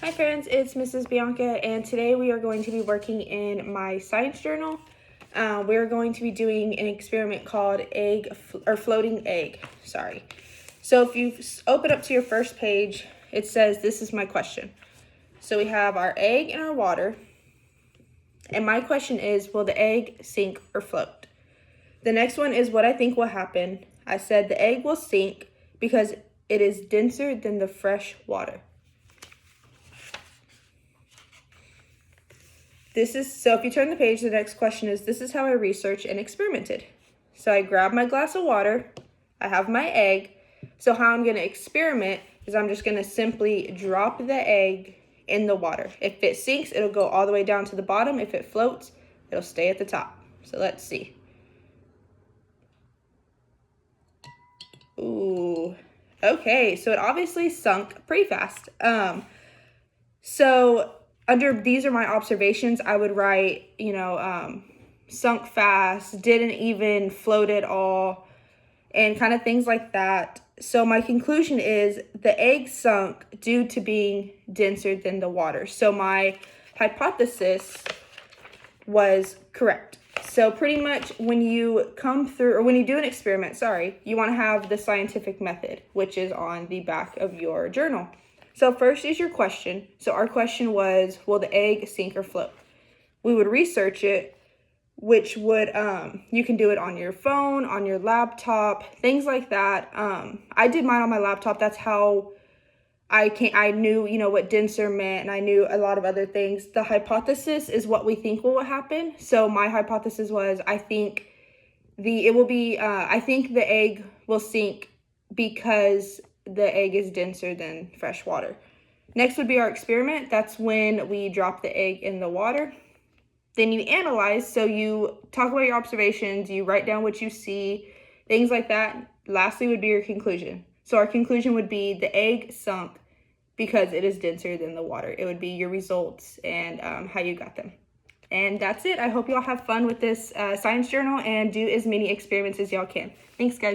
Hi friends, it's Mrs. Bianca, and today we are going to be working in my science journal. We are going to be doing an experiment called floating egg. Sorry. So if you open up to your first page, it says, "This is my question." So we have our egg and our water, and my question is, will the egg sink or float? The next one is what I think will happen. I said the egg will sink because it is denser than the fresh water. So if you turn the page, the next question is, this is how I researched and experimented. So I grab my glass of water, I have my egg. So how I'm gonna experiment is I'm just gonna simply drop the egg in the water. If it sinks, it'll go all the way down to the bottom. If it floats, it'll stay at the top. So let's see. Ooh, okay, so it obviously sunk pretty fast. So under these are my observations, I would write, sunk fast, didn't even float at all, and kind of things like that. So my conclusion is the egg sunk due to being denser than the water. So my hypothesis was correct. So pretty much when you do an experiment, you want to have the scientific method, which is on the back of your journal. So first is your question. So our question was, will the egg sink or float? We would research it, which would, you can do it on your phone, on your laptop, things like that. I did mine on my laptop. That's how I knew, what denser meant, and I knew a lot of other things. The hypothesis is what we think will happen. So my hypothesis was, I think the egg will sink because the egg is denser than fresh water. Next would be our experiment. That's when we drop the egg in the water. Then you analyze, so you talk about your observations, you write down what you see, things like that. Lastly would be your conclusion. So our conclusion would be the egg sunk because it is denser than the water. It would be your results and how you got them. And that's it. I hope y'all have fun with this science journal and do as many experiments as y'all can. Thanks, guys.